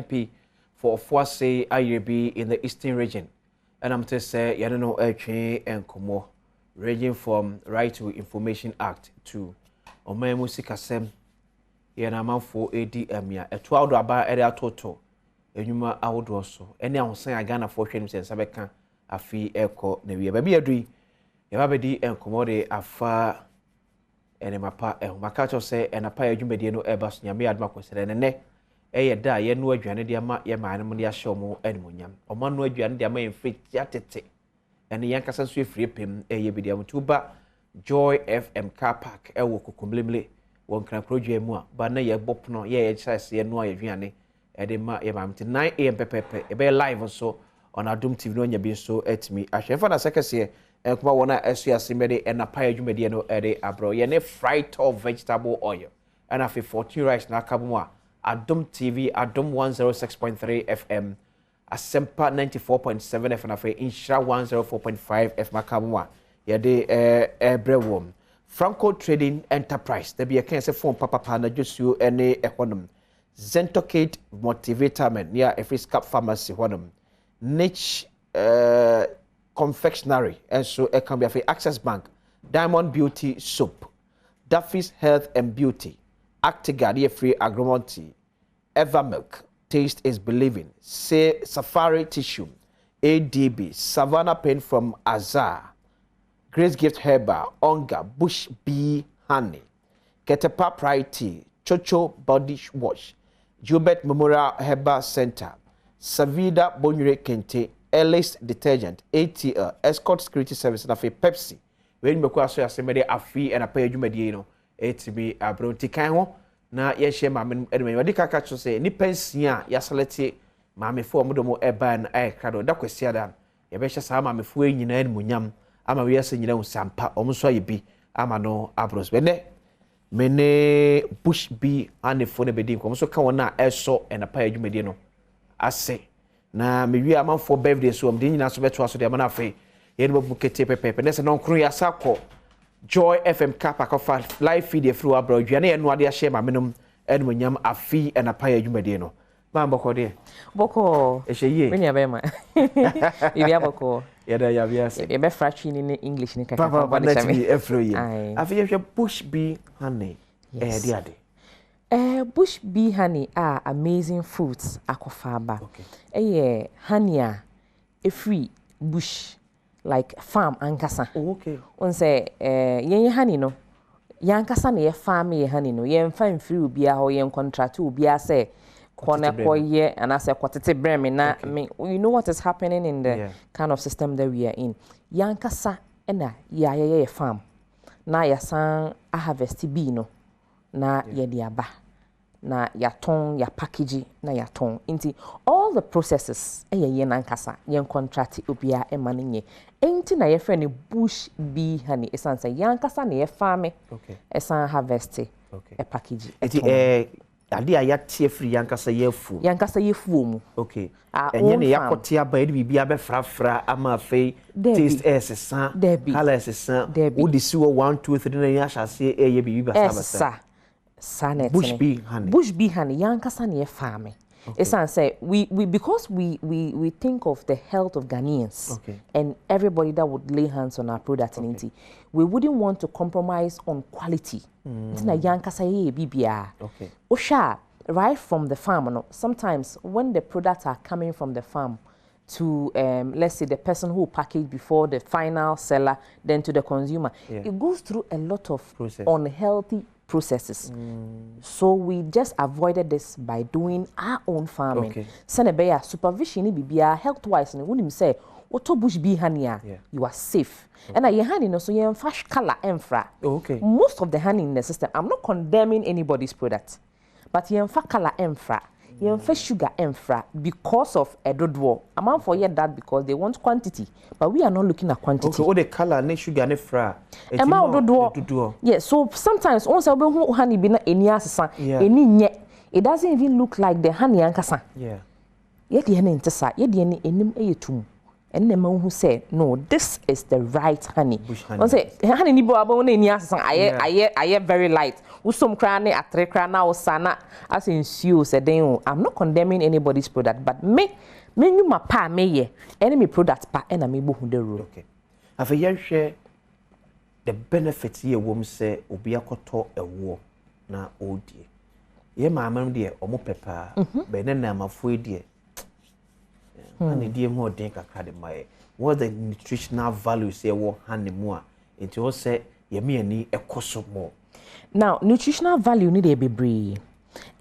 MP for Fuase IRB in the Eastern region. And I'm to say, you don't know, and Komo, ranging from Right to Information Act to Ome Musika Sem, Yanama for ADM, ya, a 12 about area total, and you might out also. And now say I Ghana for him since I can a fee echo, maybe a baby a dream, you have a D and commode a far. And my pa, my catcher say, and a pie you may no ebas near me at Marcus and ne, a da, ye no adjourned dear ma, ye man, and show more and munyam, or one way adjourned their main free yatete, and the Yankas swift rip him, a ye be the tuba, Joy FM car park, a walk cumblimly, one can project more, but nay a bopno, ye exercise ye no aviani, and a ma ye mam to 9 a.m. pepe, a bear live or so on our Adom TV, no ya being so at me. I shall find a second here. And kuma wana SUASimede and a pie jumedi no ede abro yene fried or vegetable oil and a 14 rice na kabumwa Adom TV Adom 106.3 FM Asempa 94.7 FM afa Insha 104.5 FM kabumwa yede Badwam Franco Trading Enterprise there be a can say phone papa na jusu ene econom Zentocate Motivatorment near every scap pharmacy honum niche confectionery and so it can be a Access Bank, Diamond Beauty Soap, Duffy's Health and Beauty, Actigard Free Agromonti, Evermilk, Taste is Believing, Say Safari Tissue, ADB, Savannah Paint from Azar, Grace Gift Herba, Onga, Bush Bee Honey, Ketepa Pride Tea, Chocho Body Wash, Gilbert Memorial Herba Center, Savida Bonure Kente, Ellis Detergent, ATL, Escort Security Service, and a Pepsi. When you go so somebody a free and a pay you medino, ATB a bronti kanho, na yeshe mammy, and when you catch you say, Nipensia, Yasaleti, Mammy for Modomo Eban, I crado, Daquesiadan, Yabesha Sama, me fuing in and munyam, I'm a reason you know, Sampa, almost so you be, Amano, Abros, Bene, Mene, Bush Bee, and the phone bedim, come so come on now, so and a pay you medino. I say. Na me wi am for birthday so am din na so beto aso de am na fe ye no bukete pepepe na se no nkru ya sako Joy FM Kappa kofa live feed e fru abro dwane ye no ade a share ma menom enu nyam afi na pa ya dwumade no ma mboko de boko e sheye me nya be ma ibi aboko ye da ya bia se e be frachi ni English ni kaka papa ba na ti e fru ye afi ye Bush Bee Honey de ade Bush Bee Honey are amazing fruits akofaba. Okay. Honey a free bush like farm ankasa. Oh, okay. On say yen honey no. Yankasa na ye farm ye honey no. Yen fan free obi a ho yen contract obi a say corner koye and I say kwatete breme na me you know what is happening in the kind of system that we are in. Yankasa na ye farm. Na ya san a harvest bee no. Na ye diaba na ya ton ya package na ya ton inti all the processes ye nankasa yen contract obia e maninye enti na ye friend Bush Bee Honey esan say yankasa na ye farm esan harvest e package enti ade aya tie free yankasa ye fu mu okay enye ne yakote aba e bibia be frafra ama fei taste esesa color esesa wo disi wo 1 2 3 na ya hyase e ye bibi basa Bush Bee Honey yankasa na ye farm esan say we because we think of the health of Ghanaians and everybody that would lay hands on our product we wouldn't want to compromise on quality na yankasa ye bibia osha right from the farm no sometimes when the products are coming from the farm to let's say the person who packaged before the final seller then to the consumer it goes through a lot of unhealthy processes. So we just avoided this by doing our own farming. Senebeya supervision bibia health wise when him say Oto Bush Bee Honey you are safe. And your honey no so you fash color enfra. Most of the honey in the system, I'm not condemning anybody's product, but you fa color enfra. You fa sugar enfra because of a dodwo. I'm for that because they want quantity, but we are not looking at quantity. Okay, all the color, ne sugar, ne fra. Yeah, so sometimes once I be honey be na eni asesa, eni nye. It doesn't even look like the honey ankasa. Yeah. Yet the honey ntesa, yet the enim eyetum. And the man who said, no, this is the right honey. Honey. Say honey ni bo abo na eni asesa, aye very light. usom kra ne atre kra na osana as nsuo se den. I'm not condemning anybody's product, but me nyuma pa me ye enemy product pa na me bohu de ro. Okay. Afa ye hwe the benefits ye wom say obi akoto ewo na odie. Ye maamam de omo pepa be na na mafo die. And the more den kakra de mai. What the nutritional values say wo hanemu a enti wo say ye me ani ekoso more. Now nutritional value need e bebre.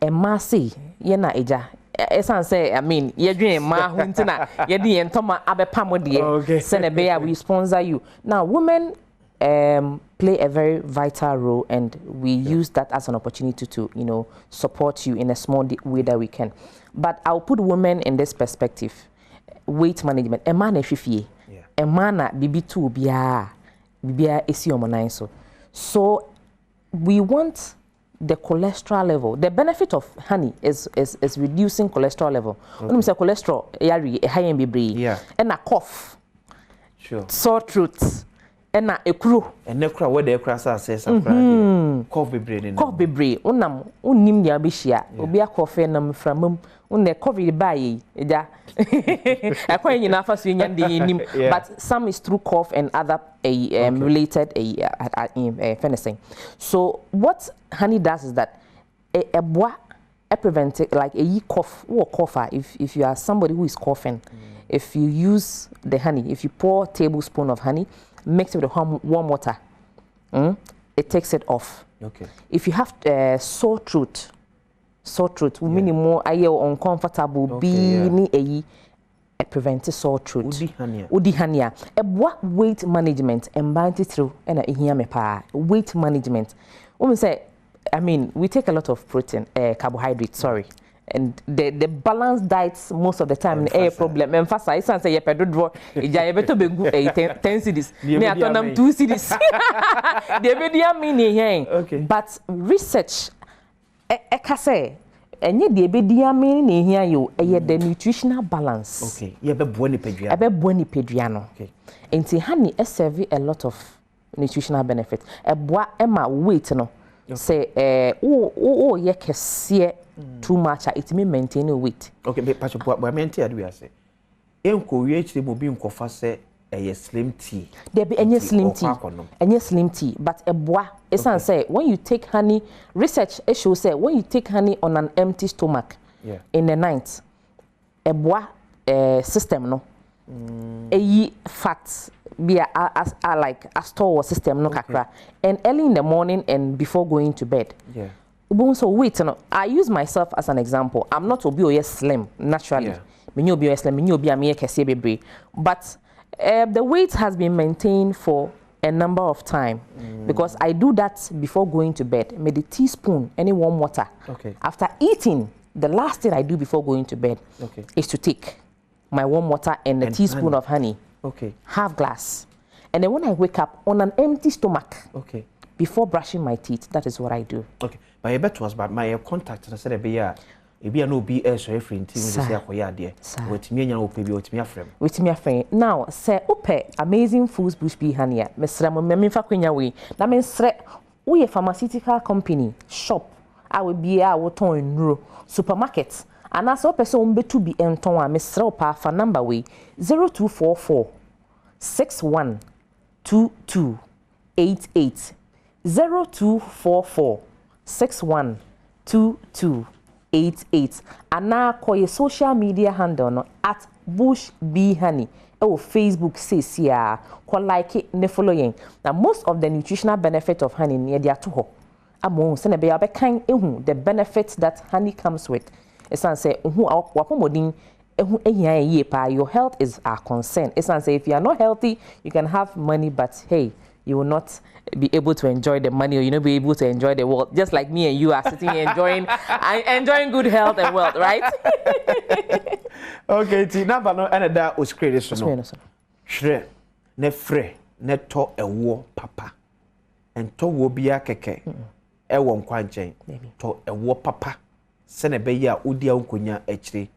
E ma say ye na eja esan say I mean ye dwen ma ho ntina ye de ye ntoma abepam de say na be we sponsor you. Now women play a very vital role, and we use that as an opportunity to, you know, support you in a small way that we can. But I'll put women in this perspective. Weight management. A man efifie. A man na bibi2 bia esi omonan so. So we want the cholesterol level. The benefit of honey is reducing cholesterol level. When we say cholesterol, yari high and bebre. And a cough. Sure. Sore throat. And na ekuro. And nekra where the ekra says akra. Cough bebre. Cough bebre. Unam unim dia bishia. Obi a cough nam framum. Unne COVID baye. Eja. Akwa nyina fa so nyande nim. But some is through cough and other related fencing. So what honey does is that a bois prevent like a cough or cougher. If you are somebody who is coughing, if you use the honey, if you pour a tablespoon of honey, mix it with warm water, it takes it off. Okay. If you have sore throat, meaning more uncomfortable, it prevents sore throat. Udi hania. What weight management and bounty through and weight management. Women say, I mean, we take a lot of protein, carbohydrates, sorry. And the balanced diets most of the time a problem. Emphasize and say you better draw. You better be good 10 cities. Me I turn them 2 cities. They be there meaning. Okay. But research, I say, and yet they be there meaning here you. The nutritional balance. Okay. You be buoni pedriano. I be buoni pedriano. Okay. And see, honey serve a lot of nutritional benefits. A bois Emma weight no. Say ye kese too much it may maintain a weight. Okay, but Pacho maintain we say. Enko we actually mo bi nkofa say slim tea. There be any slim tea. Any slim tea, but a bois esan say when you take honey, research shows say when you take honey on an empty stomach in the night, a bois system no. Fats be like a store system no kakra, and early in the morning and before going to bed. Yeah. So wait, no, I use myself as an example. I'm not obi slim naturally. Me obi slim, me obi am kese bebre. But the weight has been maintained for a number of time because I do that before going to bed. Maybe teaspoon, any warm water. Okay. After eating, the last thing I do before going to bed is to take my warm water and a teaspoon of honey. Okay. Half glass. And then when I wake up on an empty stomach. Okay. Before brushing my teeth, that is what I do. Okay. But I bet was but my contact and I said be no be air so free team say akoya de. With me nya ope bi with me afrem. With me afrem. Now, say ope amazing foods bush bee honey. Mesra mo me fa kwanya we. Na me sre wo ye pharmaceutical company shop. I will be a wo ton nro supermarket. And as ope so mbetu bi enton a mesra opa fa number we 0244 61 2288 0244 61 2288 and now call your social media handle no at Bush Bee Honey or Facebook says yeah call like it ne following. Now most of the nutritional benefit of honey near their to ho among send be kind the benefits that honey comes with. It's say wapomodin your health is our concern. It's say if you are not healthy you can have money but hey you will not be able to enjoy the money or you not be able to enjoy the wealth. Just like me and you are sitting here enjoying good health and wealth, right? Okay, Tina, but no, and that was created. Shre, ne fre, ne to a war papa, and to wo be a keke, a one quanchain, to a war papa, send a beya udia unkunya h3.